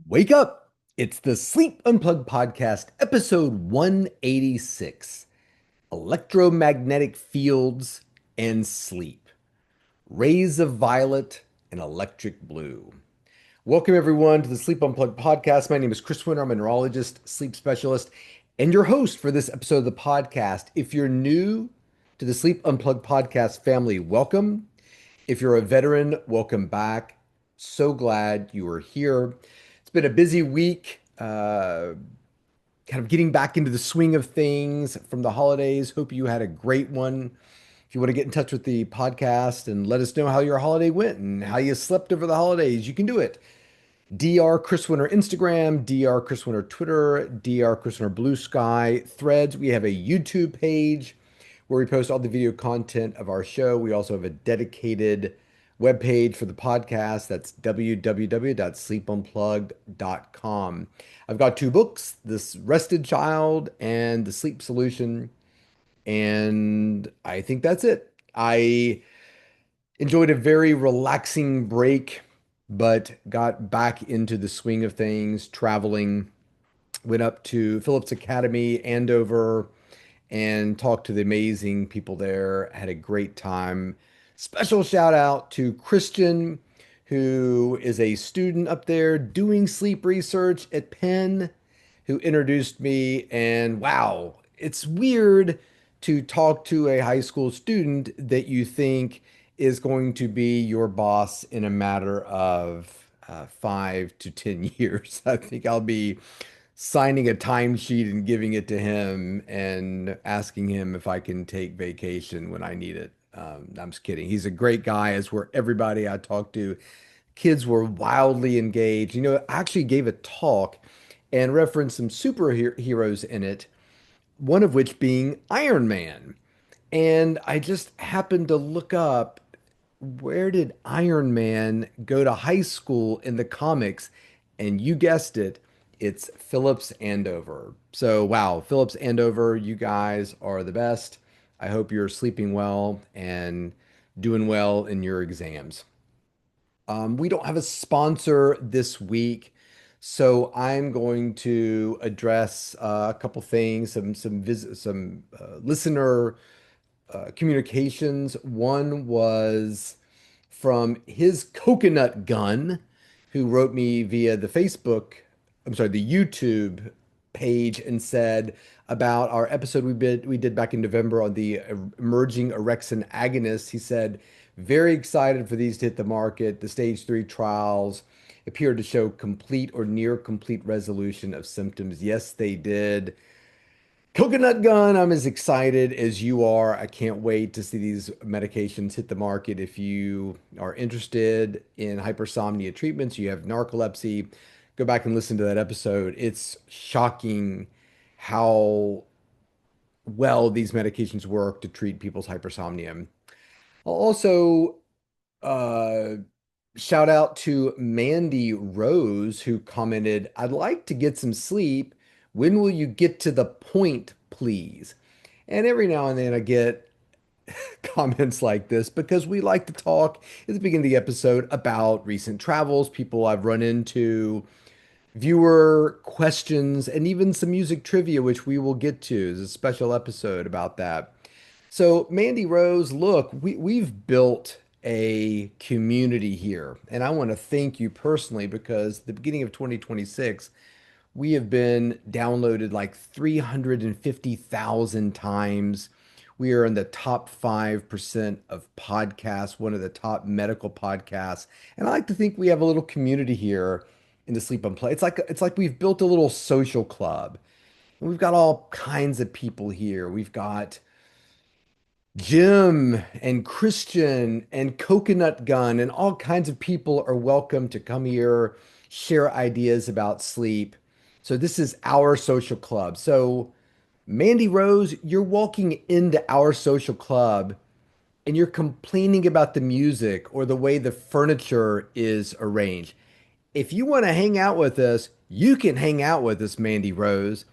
Wake up! It's the Sleep Unplugged podcast, episode 186, Electromagnetic Fields and Sleep, Rays of Violet and Electric Blue. Welcome, everyone, to the Sleep Unplugged podcast. My name is Chris Winter. I'm a neurologist, sleep specialist, and your host for this episode of the podcast. If you're new to the Sleep Unplugged podcast family, welcome. If you're a veteran, welcome back. So glad you are here. It's been a busy week, kind of getting back into the swing of things from the holidays. Hope you had a great one. If you want to get in touch with the podcast and let us know how your holiday went and how you slept over the holidays, you can do it. Dr. Chris Winter Instagram, Dr. Chris Winter Twitter, Dr. Chris Winter Blue Sky, Threads. We have a YouTube page where we post all the video content of our show. We also have a dedicated webpage for the podcast. That's www.sleepunplugged.com. I've got two books, This Rested Child and The Sleep Solution. And I think that's it. I enjoyed a very relaxing break, but got back into the swing of things, traveling, went up to Phillips Academy, Andover, and talked to the amazing people there. Had a great time. Special shout out to Christian, who is a student up there doing sleep research at Penn, who introduced me. And wow, it's weird to talk to a high school student that you think is going to be your boss in a matter of 5 to 10 years. I think I'll be signing a timesheet and giving it to him and asking him if I can take vacation when I need it. I'm just kidding. He's a great guy, as were everybody I talked to. Kids were wildly engaged. I actually gave a talk and referenced some superheroes in it, one of which being Iron Man. And I just happened to look up, where did Iron Man go to high school in the comics? And you guessed it, it's Phillips Andover. So, wow, Phillips Andover, you guys are the best. I hope you're sleeping well and doing well in your exams. We don't have a sponsor this week, so I'm going to address a couple things, some listener communications. One was from his coconut gun, who wrote me via the the YouTube page and said about our episode we did back in November on the emerging orexin agonists. He said, very excited for these to hit the market. The stage 3 trials appeared to show complete or near complete resolution of symptoms. Yes, they did. Coconut gun, I'm as excited as you are. I can't wait to see these medications hit the market. If you are interested in hypersomnia treatments, you have narcolepsy, go back and listen to that episode. It's shocking how well these medications work to treat people's hypersomnia. I'll also uh, shout out to Mandy Rose, who commented, I'd like to get some sleep. When will you get to the point, please? And every now and then I get comments like this because we like to talk at the beginning of the episode about recent travels, people I've run into, viewer questions, and even some music trivia, which we will get to. There's a special episode about that. So, Mandy Rose, look, we've built a community here, and I want to thank you personally because at the beginning of 2026, we have been downloaded like 350,000 times. We are in the top 5% of podcasts, one of the top medical podcasts. And I like to think we have a little community here in the Sleep Unplugged. It's like we've built a little social club. And we've got all kinds of people here. We've got Jim and Christian and Coconut Gun and all kinds of people are welcome to come here, share ideas about sleep. So this is our social club. So Mandy Rose, you're walking into our social club and you're complaining about the music or the way the furniture is arranged. If you want to hang out with us, you can hang out with us, Mandy Rose.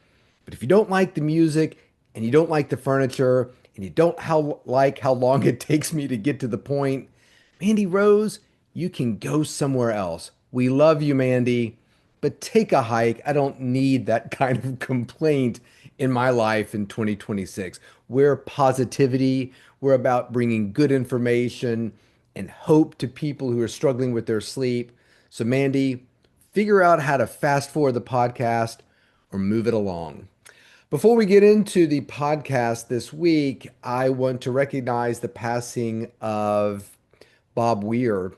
But if you don't like the music and you don't like the furniture and you don't like how long it takes me to get to the point, Mandy Rose, you can go somewhere else. We love you, Mandy, but take a hike. I don't need that kind of complaint in my life in 2026. We're positivity. We're about bringing good information and hope to people who are struggling with their sleep. So, Mandy, figure out how to fast forward the podcast or move it along. Before we get into the podcast this week, I want to recognize the passing of Bob Weir,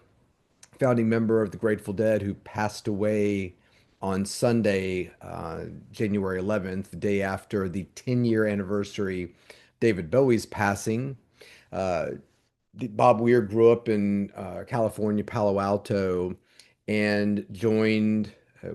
founding member of the Grateful Dead, who passed away on Sunday, January 11th, the day after the 10-year anniversary of David Bowie's passing. Uh, Bob Weir grew up in California, Palo Alto, and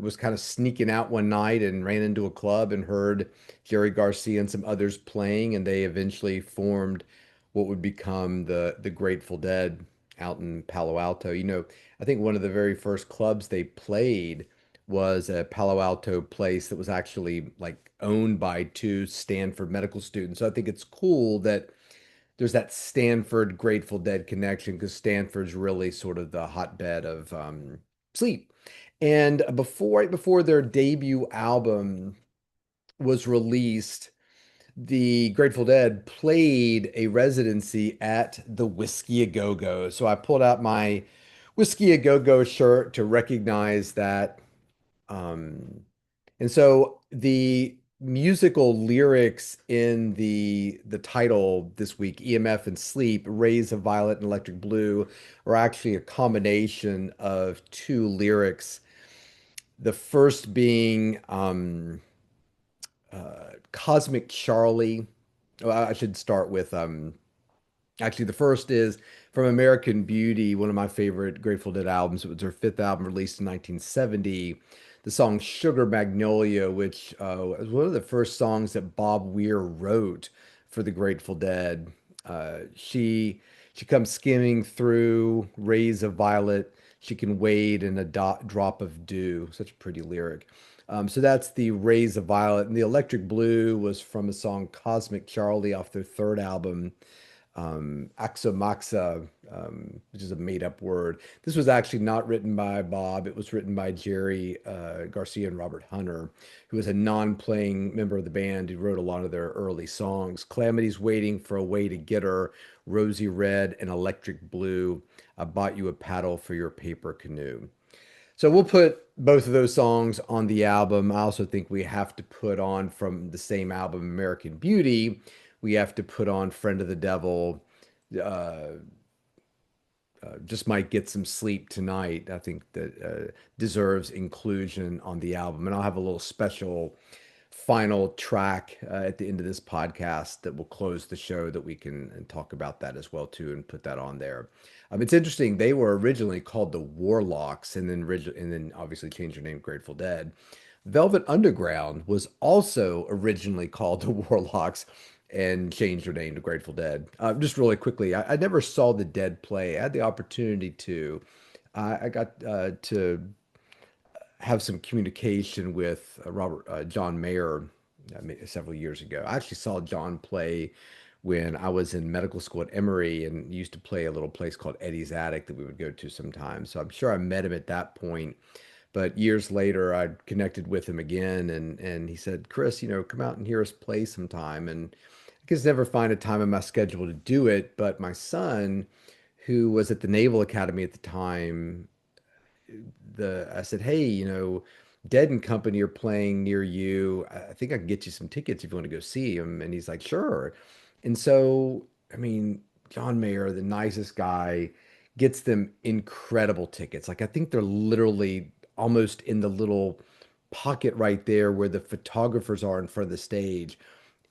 was kind of sneaking out one night and ran into a club and heard Jerry Garcia and some others playing, and they eventually formed what would become the Grateful Dead out in Palo Alto. I think one of the very first clubs they played was a Palo Alto place that was actually like owned by two Stanford medical students. So I think it's cool that there's that Stanford Grateful Dead connection because Stanford's really sort of the hotbed of sleep. And right before their debut album was released, the Grateful Dead played a residency at the Whiskey A Go Go. So I pulled out my Whiskey A Go Go shirt to recognize that. Um, and so the musical lyrics in the title this week, EMF and Sleep, Rays of Violet and Electric Blue, are actually a combination of two lyrics. The first being Cosmic Charlie. Well, I should start with actually, the first is from American Beauty, one of my favorite Grateful Dead albums. It was their fifth album released in 1970. The song Sugar Magnolia, which was one of the first songs that Bob Weir wrote for the Grateful Dead. She comes skimming through rays of violet. She can wade in a drop of dew. Such a pretty lyric. So that's the Rays of Violet. And the Electric Blue was from a song Cosmic Charlie off their third album, Axomaxa, which is a made-up word. This was actually not written by Bob. It was written by Jerry Garcia and Robert Hunter, who was a non-playing member of the band who wrote a lot of their early songs. Calamity's Waiting for a Way to Get Her, Rosy Red and Electric Blue. I Bought You a Paddle for Your Paper Canoe. So we'll put both of those songs on the album. I also think we have to put on from the same album, American Beauty, we have to put on Friend of the Devil. Uh, just might get some sleep tonight. I think that deserves inclusion on the album. And I'll have a little special final track at the end of this podcast that will close the show that we can and talk about that as well too and put that on there. It's interesting. They were originally called the Warlocks and then obviously changed their name Grateful Dead. Velvet Underground was also originally called the Warlocks and changed their name to Grateful Dead. Just really quickly, I never saw the Dead play. I had the opportunity to. I got to have some communication with Robert John Mayer several years ago. I actually saw John play when I was in medical school at Emory and used to play a little place called Eddie's Attic that we would go to sometimes. So I'm sure I met him at that point. But years later, I connected with him again, and he said, "Chris, come out and hear us play sometime." And I could never find a time in my schedule to do it. But my son, who was at the Naval Academy at the time, I said, "Hey, Dead and Company are playing near you. I think I can get you some tickets if you want to go see them." And he's like, "Sure." And so, I mean, John Mayer, the nicest guy, gets them incredible tickets. Like I think they're literally almost in the little pocket right there where the photographers are in front of the stage.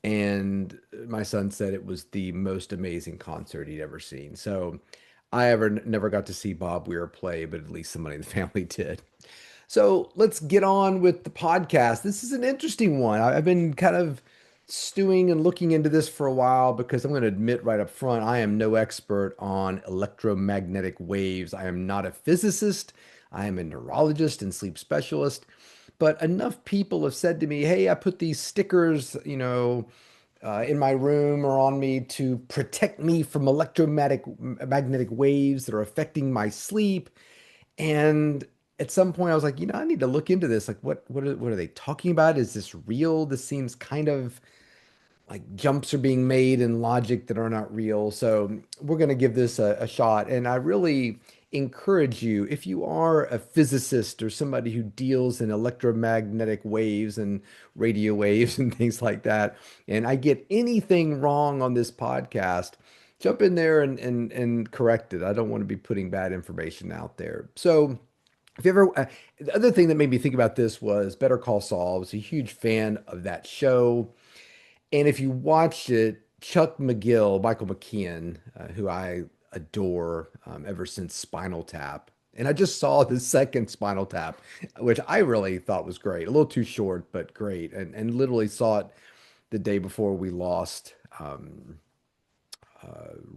And my son said it was the most amazing concert he'd ever seen. So never got to see Bob Weir play, but at least somebody in the family did. So let's get on with the podcast. This is an interesting one. I've been kind of stewing and looking into this for a while because I'm going to admit right up front, I am no expert on electromagnetic waves. I am not a physicist. I am a neurologist and sleep specialist. But enough people have said to me, "Hey, I put these stickers, in my room or on me to protect me from electromagnetic magnetic waves that are affecting my sleep." And at some point I was like, I need to look into this. Like, what are they talking about? Is this real? This seems kind of like jumps are being made in logic that are not real. So we're going to give this a shot. And I really encourage you, if you are a physicist or somebody who deals in electromagnetic waves and radio waves and things like that, and I get anything wrong on this podcast, jump in there and correct it. I don't want to be putting bad information out there. So if you ever, the other thing that made me think about this was Better Call Saul. I was a huge fan of that show. And if you watched it, Chuck McGill, Michael McKean, who I adore ever since Spinal Tap, and I just saw the second Spinal Tap, which I really thought was great. A little too short, but great. And literally saw it the day before we lost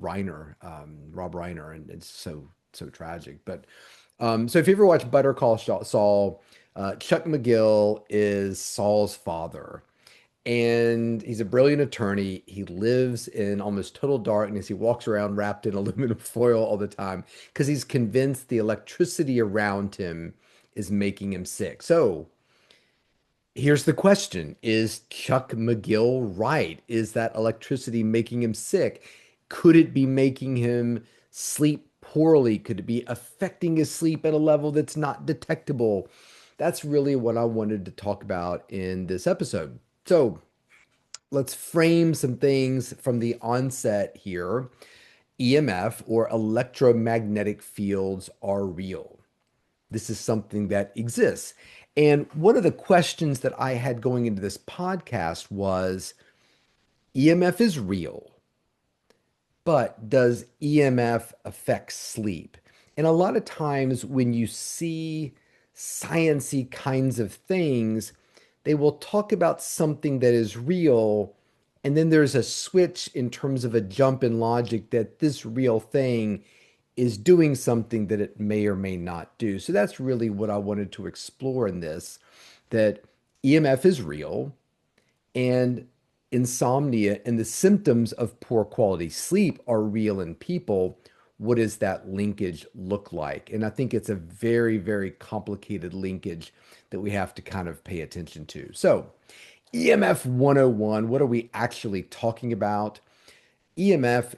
Reiner, Rob Reiner, and it's so tragic. But so if you ever watch Better Call Saul, Chuck McGill is Saul's father. And he's a brilliant attorney. He lives in almost total darkness. He walks around wrapped in aluminum foil all the time because he's convinced the electricity around him is making him sick. So here's the question. Is Chuck McGill right? Is that electricity making him sick? Could it be making him sleep poorly? Could it be affecting his sleep at a level that's not detectable? That's really what I wanted to talk about in this episode. So let's frame some things from the onset here. EMF or electromagnetic fields are real. This is something that exists. And one of the questions that I had going into this podcast was EMF is real, but does EMF affect sleep? And a lot of times when you see sciency kinds of things, they will talk about something that is real, and then there's a switch in terms of a jump in logic that this real thing is doing something that it may or may not do. So that's really what I wanted to explore in this, that EMF is real and insomnia and the symptoms of poor quality sleep are real in people. What does that linkage look like? And I think it's a very, very complicated linkage that we have to kind of pay attention to. So, EMF 101, what are we actually talking about? EMF,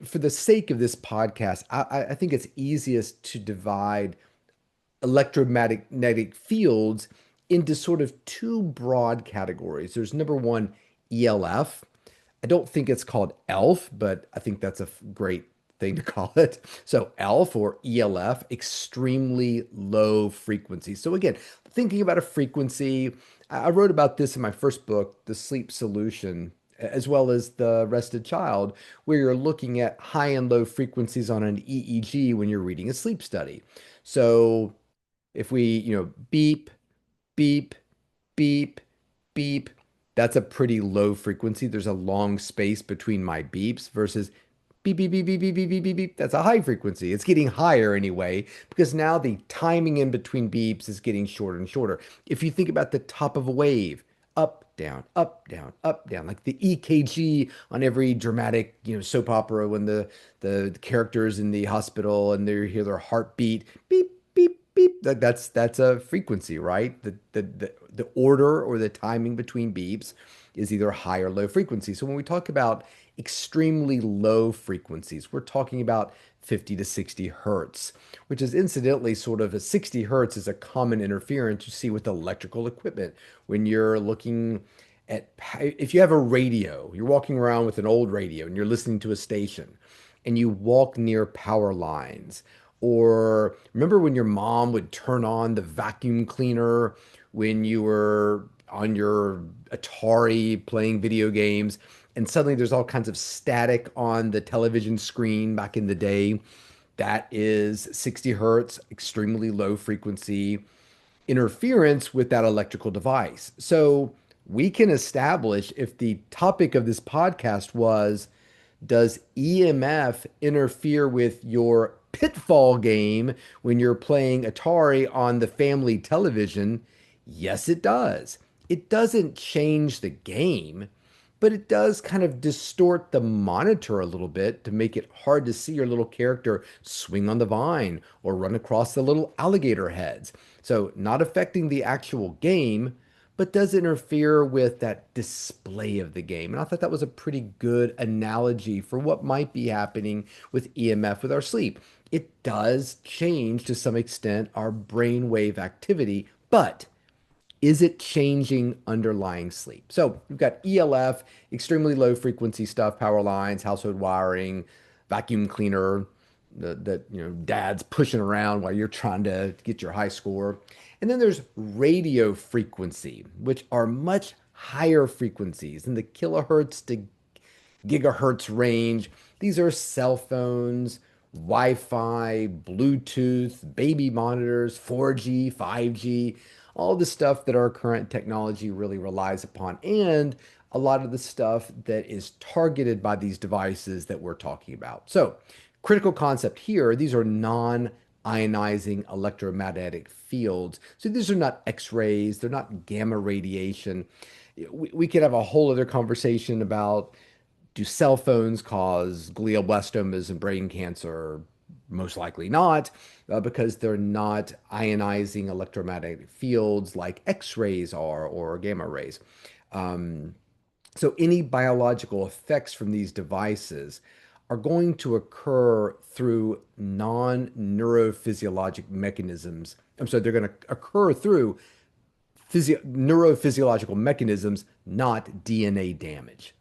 for the sake of this podcast, I think it's easiest to divide electromagnetic fields into sort of two broad categories. There's number one, ELF. I don't think it's called ELF, but I think that's a great thing to call it. So ELF or ELF, extremely low frequency. So again, thinking about a frequency, I wrote about this in my first book, The Sleep Solution, as well as The Rested Child, where you're looking at high and low frequencies on an EEG when you're reading a sleep study. So if we, beep, beep, beep, beep, that's a pretty low frequency. There's a long space between my beeps versus beep, beep, beep, beep, beep, beep, beep, beep, beep. That's a high frequency. It's getting higher anyway, because now the timing in between beeps is getting shorter and shorter. If you think about the top of a wave, up, down, up, down, up, down, like the EKG on every dramatic, soap opera when the characters in the hospital and they hear their heartbeat, beep, beep, beep. That's a frequency, right? The order or the timing between beeps is either high or low frequency. So when we talk about extremely low frequencies, we're talking about 50 to 60 hertz, which is incidentally sort of a 60 hertz is a common interference you see with electrical equipment when you're looking at, if you have a radio, you're walking around with an old radio and you're listening to a station and you walk near power lines. Or remember when your mom would turn on the vacuum cleaner when you were on your Atari playing video games, and suddenly there's all kinds of static on the television screen back in the day? That is 60 hertz, extremely low frequency interference with that electrical device. So we can establish if the topic of this podcast was, does EMF interfere with your pitfall game when you're playing Atari on the family television? Yes, it does. It doesn't change the game, but it does kind of distort the monitor a little bit to make it hard to see your little character swing on the vine or run across the little alligator heads. So, not affecting the actual game, but does interfere with that display of the game. And I thought that was a pretty good analogy for what might be happening with EMF with our sleep. It does change to some extent our brainwave activity, but is it changing underlying sleep? So we've got ELF, extremely low frequency stuff, power lines, household wiring, vacuum cleaner that dad's pushing around while you're trying to get your high score. And then there's radio frequency, which are much higher frequencies in the kilohertz to gigahertz range. These are cell phones, Wi-Fi, Bluetooth, baby monitors, 4G, 5G, all the stuff that our current technology really relies upon, and a lot of the stuff that is targeted by these devices that we're talking about. So, critical concept here, these are non-ionizing electromagnetic fields. So these are not X-rays, they're not gamma radiation. We could have a whole other conversation about, do cell phones cause glioblastomas and brain cancer? Most likely not, because they're not ionizing electromagnetic fields like X-rays are or gamma rays. Um, so any biological effects from these devices are going to occur through non-neurophysiologic mechanisms. I'm sorry, they're going to occur through neurophysiological mechanisms, not DNA damage.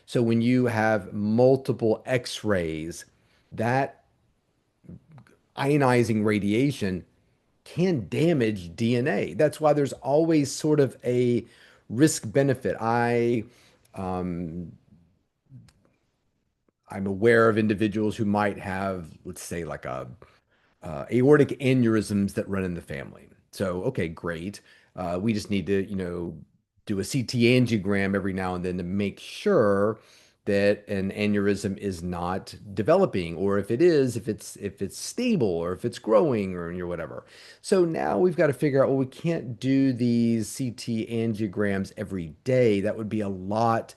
So when you have multiple X-rays, that ionizing radiation can damage DNA. That's why there's always sort of a risk benefit. Um, I'm aware of individuals who might have, let's say, like a aortic aneurysms that run in the family. So, okay, great. We just need to, do a CT angiogram every now and then to make sure that an aneurysm is not developing, or if it is, if it's stable, or if it's growing, or whatever. So now we've got to figure out, well, we can't do these CT angiograms every day. That would be a lot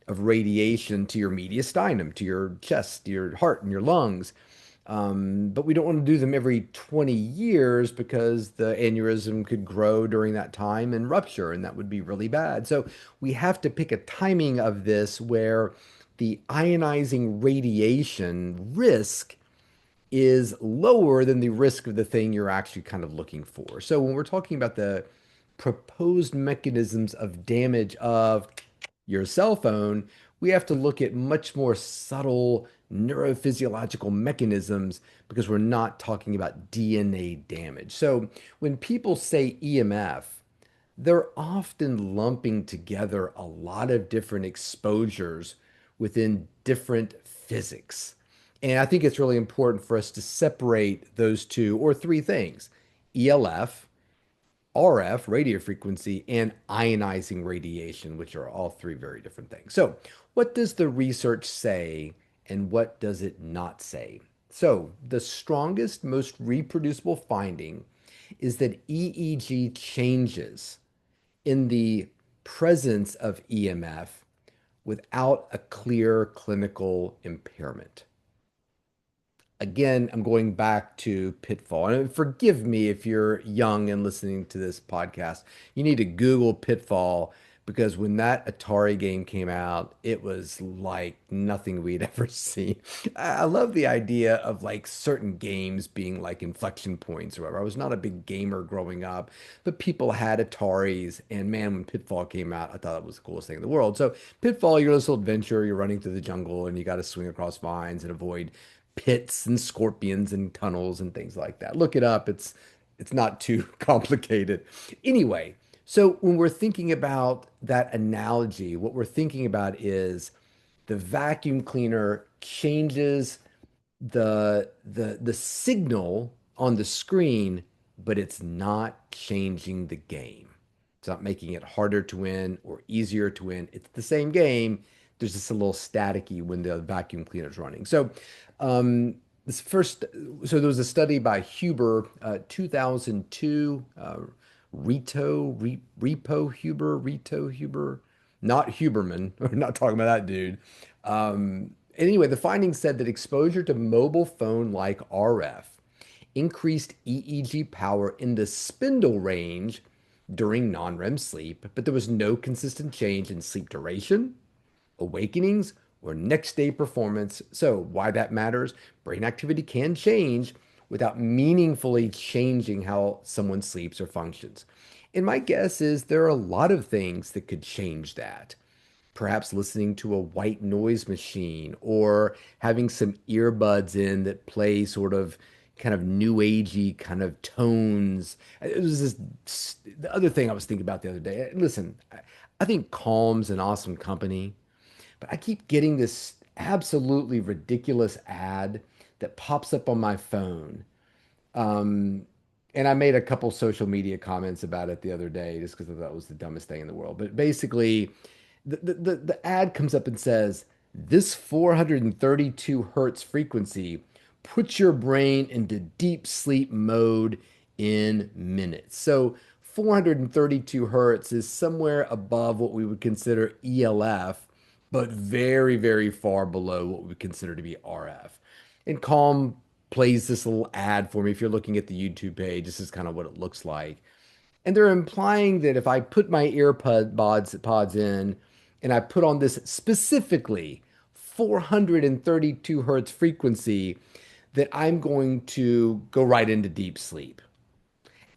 of radiation to your mediastinum, to your chest, to your heart, and your lungs. But we don't want to do them every 20 years because the aneurysm could grow during that time and rupture, and that would be really bad. So we have to pick a timing of this where the ionizing radiation risk is lower than the risk of the thing you're actually kind of looking for. So when we're talking about the proposed mechanisms of damage of your cell phone, we have to look at much more subtle neurophysiological mechanisms because we're not talking about DNA damage. So when people say EMF, they're often lumping together a lot of different exposures within different physics. And I think it's really important for us to separate those two or three things: ELF, RF, radio frequency, and ionizing radiation, which are all three very different things. So, what does the research say and what does it not say? So, the strongest, most reproducible finding is that EEG changes in the presence of EMF without a clear clinical impairment. Again, I'm going back to Pitfall. And forgive me if you're young and listening to this podcast. You need to Google Pitfall, because when that Atari game came out, it was like nothing we'd ever seen. I love the idea of like certain games being like inflection points or whatever. I was not a big gamer growing up, but people had Ataris. And man, when Pitfall came out, I thought it was the coolest thing in the world. So, Pitfall, you're this little adventure, you're running through the jungle and you got to swing across vines and avoid pits and scorpions and tunnels and things like that. Look it up. It's not too complicated. Anyway, so when we're thinking about that analogy, what we're thinking about is the vacuum cleaner changes the signal on the screen, but it's not changing the game. It's not making it harder to win or easier to win. It's the same game. There's just a little staticky when the vacuum cleaner is running. So, this first, so there was a study by Huber, 2002, Reto Huber. not Huberman. We're not talking about that dude. Anyway, the findings said that exposure to mobile phone like RF increased EEG power in the spindle range during non-REM sleep, but there was no consistent change in sleep duration, awakenings, or next day performance. So, why that matters? Brain activity can change without meaningfully changing how someone sleeps or functions. And my guess is there are a lot of things that could change that. Perhaps listening to a white noise machine or having some earbuds in that play sort of kind of new agey kind of tones. It was this the other thing I was thinking about the other day. Listen, I think Calm's an awesome company. But I keep getting this absolutely ridiculous ad that pops up on my phone. Um, and I made a couple social media comments about it the other day just because I thought it was the dumbest thing in the world. But basically, the ad comes up and says, this 432 hertz frequency puts your brain into deep sleep mode in minutes. So 432 hertz is somewhere above what we would consider ELF, but very, very far below what we would consider to be RF. And Calm plays this little ad for me. If you're looking at the YouTube page, this is kind of what it looks like. And they're implying that if I put my pods in and I put on this specifically 432 hertz frequency, that I'm going to go right into deep sleep.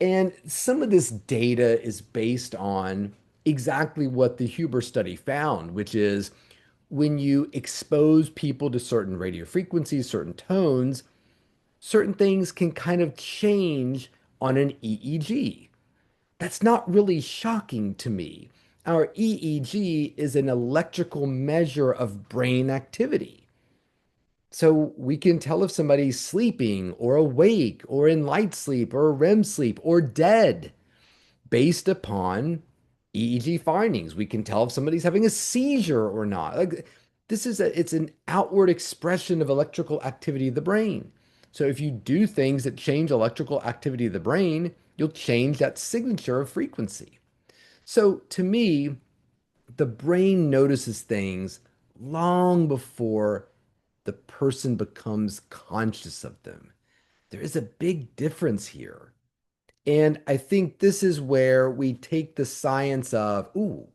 And some of this data is based on exactly what the Huber study found, which is when you expose people to certain radio frequencies, certain tones, certain things can kind of change on an EEG. That's not really shocking to me. Our EEG is an electrical measure of brain activity. So we can tell if somebody's sleeping or awake or in light sleep or REM sleep or dead based upon EEG findings. We can tell if somebody's having a seizure or not. Like it's an outward expression of electrical activity of the brain. So if you do things that change electrical activity of the brain, you'll change that signature of frequency. So to me, the brain notices things long before the person becomes conscious of them. There is a big difference here. And I think this is where we take the science of, ooh,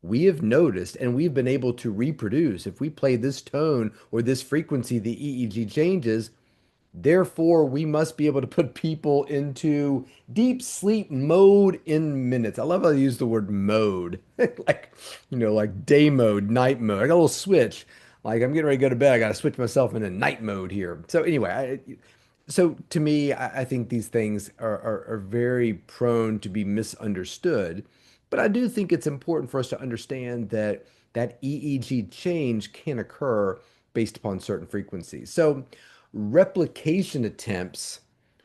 we have noticed and we've been able to reproduce. If we play this tone or this frequency, the EEG changes. Therefore, we must be able to put people into deep sleep mode in minutes. I love how I use the word mode, like, like day mode, night mode. I got a little switch. Like I'm getting ready to go to bed. I got to switch myself into night mode here. So anyway, so to me, I think these things are very prone to be misunderstood. But I do think it's important for us to understand that that EEG change can occur based upon certain frequencies. So replication attempts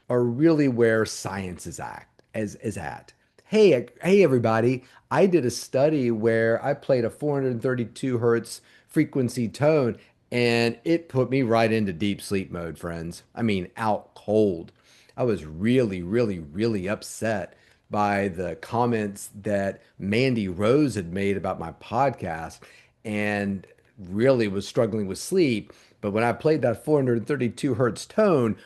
are really where science is at. Hey everybody, I did a study where I played a 432 hertz frequency tone and it put me right into deep sleep mode, friends. I mean, out cold. I was really, really, really upset by the comments that Mandy Rose had made about my podcast and really was struggling with sleep. But when I played that 432 hertz tone,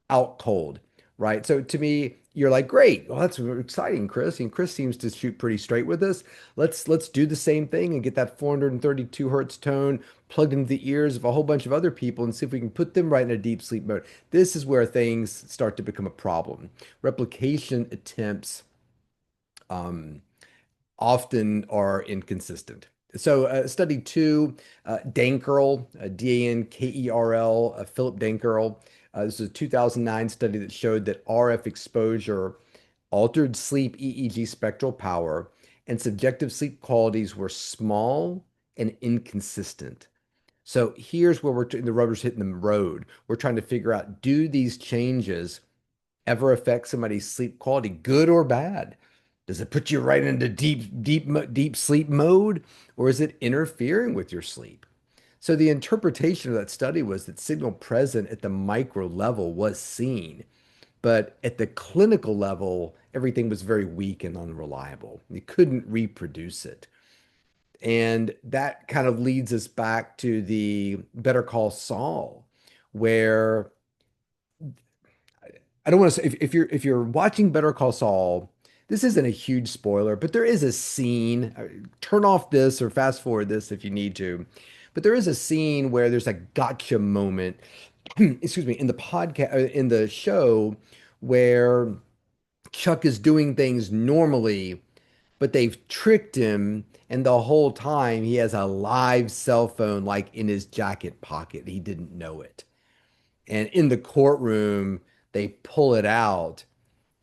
out cold, right? So to me, you're like, great. Well, that's exciting, Chris. And Chris seems to shoot pretty straight with this. Let's do the same thing and get that 432 hertz tone plugged into the ears of a whole bunch of other people and see if we can put them right in a deep sleep mode. This is where things start to become a problem. Replication attempts um, often are inconsistent. So, study two, Dankerl, Dankerl, Philip Dankerl. This is a 2009 study that showed that RF exposure altered sleep EEG spectral power, and subjective sleep qualities were small and inconsistent. So here's where the rubber's hitting the road. We're trying to figure out, do these changes ever affect somebody's sleep quality, good or bad? Does it put you right into deep sleep mode, or is it interfering with your sleep? So the interpretation of that study was that signal present at the micro level was seen, but at the clinical level, everything was very weak and unreliable. You couldn't reproduce it. And that kind of leads us back to the Better Call Saul, where I don't want to say if you're watching Better Call Saul, this isn't a huge spoiler, but there is a scene. Turn off this or fast forward this if you need to. But there is a scene where there's a gotcha moment, excuse me, in the podcast, in the show, where Chuck is doing things normally, but they've tricked him, and the whole time he has a live cell phone like in his jacket pocket. He didn't know it. And in the courtroom, they pull it out.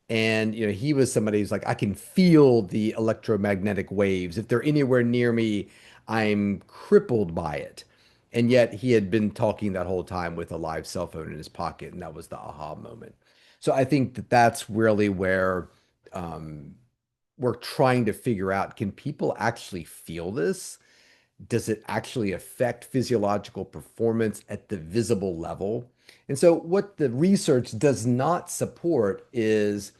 And he was somebody who's like, I can feel the electromagnetic waves. If they're anywhere near me, I'm crippled by it. And yet he had been talking that whole time with a live cell phone in his pocket, and that was the aha moment. So I think that that's really where um, we're trying to figure out, can people actually feel this? Does it actually affect physiological performance at the visible level? And so, what the research does not support is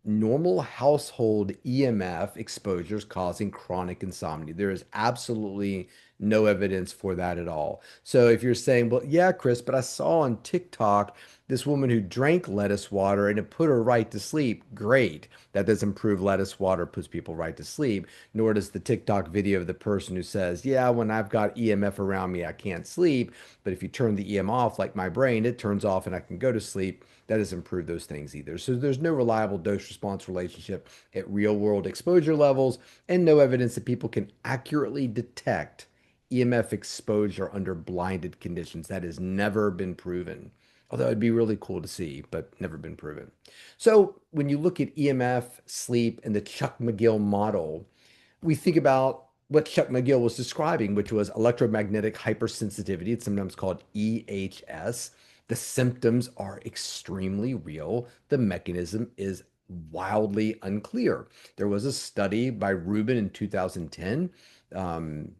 normal household EMF exposures causing chronic insomnia. There is absolutely no evidence for that at all. So if you're saying, well, yeah, Chris, but I saw on TikTok this woman who drank lettuce water and it put her right to sleep. Great. That doesn't prove lettuce water puts people right to sleep, nor does the TikTok video of the person who says, yeah, when I've got EMF around me, I can't sleep. But if you turn the EM off, like my brain, it turns off and I can go to sleep. That doesn't prove those things either. So there's no reliable dose response relationship at real world exposure levels, and no evidence that people can accurately detect EMF exposure under blinded conditions. That has never been proven. Although it'd be really cool to see, but never been proven. So when you look at EMF, sleep, and the Chuck McGill model, we think about what Chuck McGill was describing, which was electromagnetic hypersensitivity. It's sometimes called EHS. The symptoms are extremely real. The mechanism is wildly unclear. There was a study by Rubin in 2010. Um,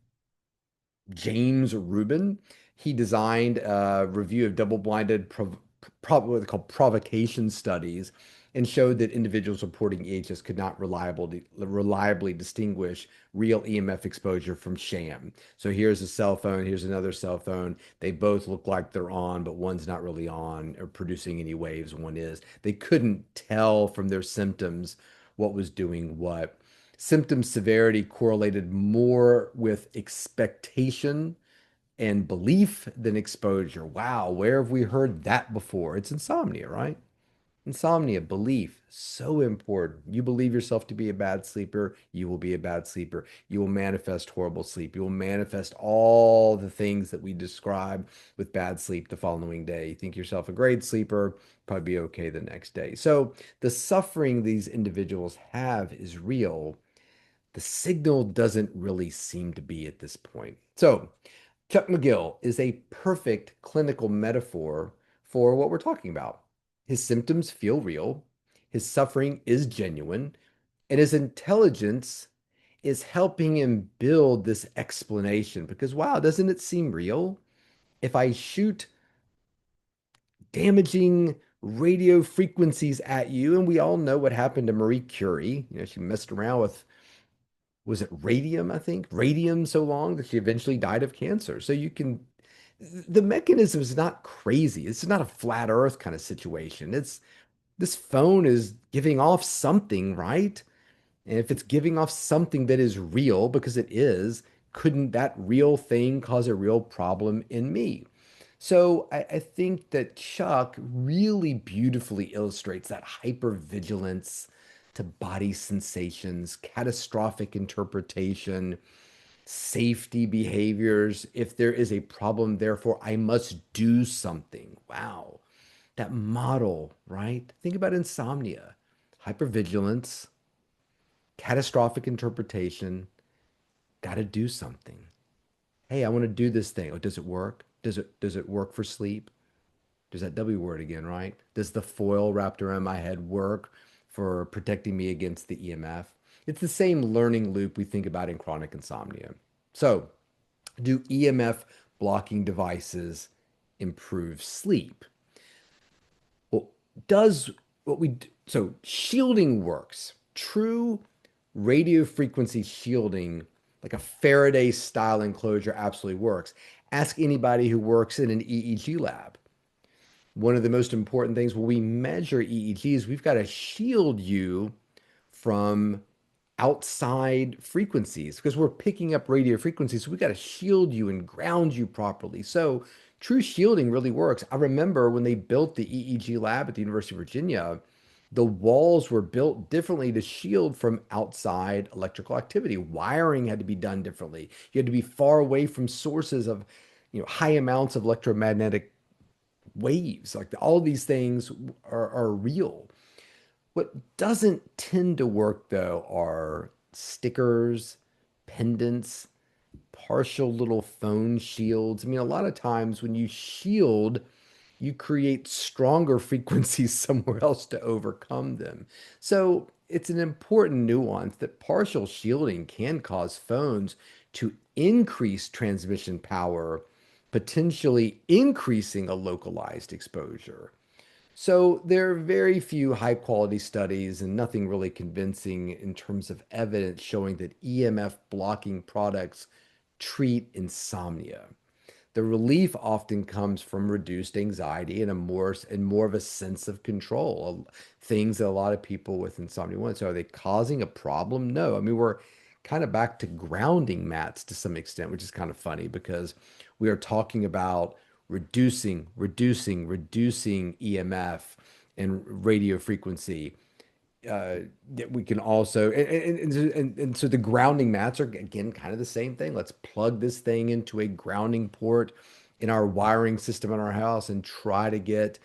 James Rubin. He designed a review of double-blinded what they call provocation studies and showed that individuals reporting EHS could not reliably distinguish real EMF exposure from sham. So here's a cell phone, here's another cell phone. They both look like they're on, but one's not really on or producing any waves, one is. They couldn't tell from their symptoms what was doing what. Symptom severity correlated more with expectation and belief than exposure. Wow, where have we heard that before? It's insomnia, right? Insomnia, belief, so important. You believe yourself to be a bad sleeper, you will be a bad sleeper. You will manifest horrible sleep. You will manifest all the things that we describe with bad sleep the following day. You think yourself a great sleeper, probably be okay the next day. So the suffering these individuals have is real. The signal doesn't really seem to be at this point. So, Chuck McGill is a perfect clinical metaphor for what we're talking about. His symptoms feel real, his suffering is genuine, and his intelligence is helping him build this explanation because, wow, doesn't it seem real? If I shoot damaging radio frequencies at you, and we all know what happened to Marie Curie, she messed around with, was it radium, I think? Radium so long that she eventually died of cancer. So the mechanism is not crazy. It's not a flat earth kind of situation. This phone is giving off something, right? And if it's giving off something that is real, because it is, couldn't that real thing cause a real problem in me? So I think that Chuck really beautifully illustrates that hypervigilance to body sensations, catastrophic interpretation, safety behaviors. If there is a problem, therefore I must do something. Wow. That model, right? Think about insomnia, hypervigilance, catastrophic interpretation, got to do something. Hey, I want to do this thing. Oh, does it work? Does it work for sleep? There's that W word again, right? Does the foil wrapped around my head work for protecting me against the EMF? It's the same learning loop we think about in chronic insomnia. So, do EMF blocking devices improve sleep? Well, does what we do, so shielding works. True radio frequency shielding Like a Faraday style enclosure absolutely works. Ask anybody who works in an EEG lab. One of the most important things when we measure EEGs, we've got to shield you from outside frequencies because we're picking up radio frequencies. So we got to shield you and ground you properly. So true shielding really works. I remember when they built the EEG lab at the University of Virginia, the walls were built differently to shield from outside electrical activity. Wiring had to be done differently. You had to be far away from sources of, high amounts of electromagnetic waves. Like all these things are real. What doesn't tend to work though are stickers, pendants, partial little phone shields. I mean, a lot of times when you shield, you create stronger frequencies somewhere else to overcome them. So it's an important nuance that partial shielding can cause phones to increase transmission power, potentially increasing a localized exposure. So there are very few high quality studies and nothing really convincing in terms of evidence showing that EMF blocking products treat insomnia. The relief often comes from reduced anxiety and more of a sense of control. Things that a lot of people with insomnia want. So are they causing a problem? No. I mean, we're kind of back to grounding mats to some extent, which is kind of funny because we are talking about reducing EMF and radio frequency. That we can also and so the grounding mats are again kind of the same thing. Let's plug this thing into a grounding port in our wiring system in our house and try to get,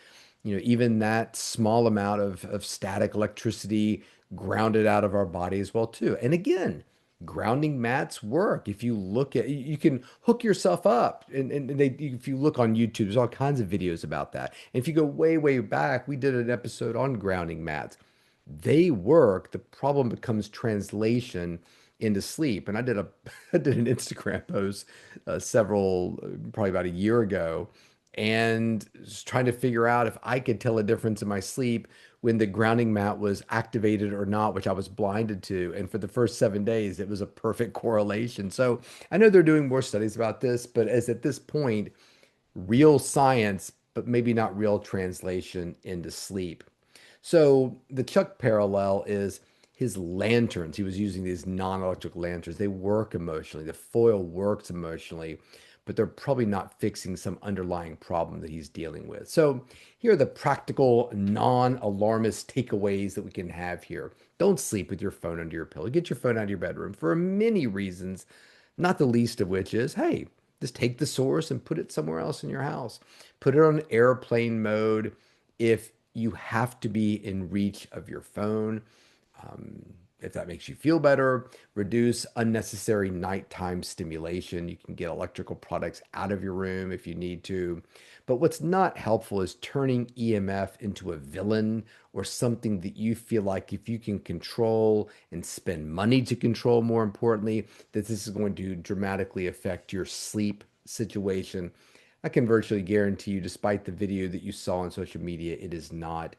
even that small amount of static electricity grounded out of our body as well too. And again, grounding mats work. If you look at, you can hook yourself up and if you look on YouTube, there's all kinds of videos about that. And if you go way back, we did an episode on grounding mats. They work. The problem becomes translation into sleep. And I did a I did an Instagram post probably about a year ago, and was trying to figure out if I could tell a difference in my sleep when the grounding mat was activated or not, which I was blinded to. And for the first 7 days, it was a perfect correlation. So I know they're doing more studies about this, but as at this point, real science, but maybe not real translation into sleep. So the Chuck parallel is his lanterns. He was using these non-electric lanterns. They work emotionally. The foil works emotionally, but they're probably not fixing some underlying problem that he's dealing with. So here are the practical, non-alarmist takeaways that we can have here. Don't sleep with your phone under your pillow. Get your phone out of your bedroom for many reasons, not the least of which is, hey, just take the source and put it somewhere else in your house. Put it on airplane mode if you have to be in reach of your phone. Um, if that makes you feel better, reduce unnecessary nighttime stimulation. You can get electrical products out of your room if you need to. But what's not helpful is turning EMF into a villain or something that you feel like if you can control and spend money to control, more importantly, that this is going to dramatically affect your sleep situation. I can virtually guarantee you, despite the video that you saw on social media, it is not.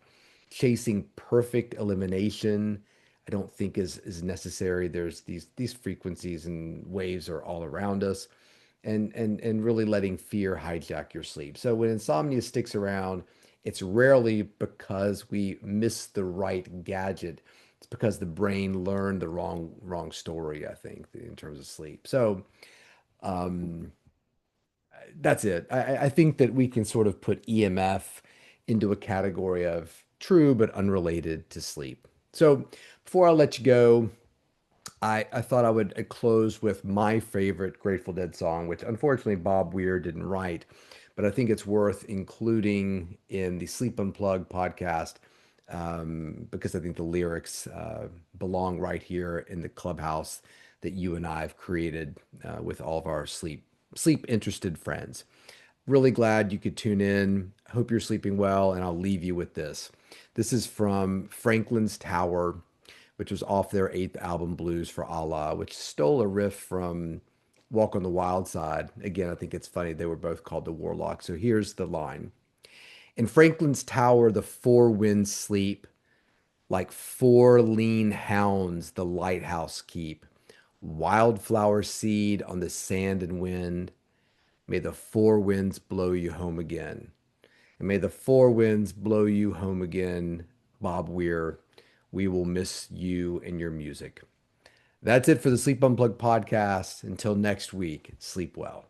Chasing perfect elimination, I don't think is necessary. There's these frequencies and waves are all around us, and really letting fear hijack your sleep. So when insomnia sticks around, it's rarely because we missed the right gadget. It's because the brain learned the wrong story, I think, in terms of sleep. So um, that's it. I think that we can sort of put EMF into a category of true but unrelated to sleep. So before I let you go, I thought I would close with my favorite Grateful Dead song, which unfortunately Bob Weir didn't write, but I think it's worth including in the Sleep Unplugged podcast because I think the lyrics belong right here in the clubhouse that you and I have created with all of our sleep interested friends. Really glad you could tune in. Hope you're sleeping well, and I'll leave you with this. This is from Franklin's Tower, which was off their eighth album, Blues for Allah, which stole a riff from Walk on the Wild Side. Again, I think it's funny. They were both called the Warlock. So here's the line. In Franklin's Tower, the four winds sleep, like four lean hounds the lighthouse keep. Wildflower seed on the sand and wind. May the four winds blow you home again. And may the four winds blow you home again, Bob Weir. We will miss you and your music. That's it for the Sleep Unplugged podcast. Until next week, sleep well.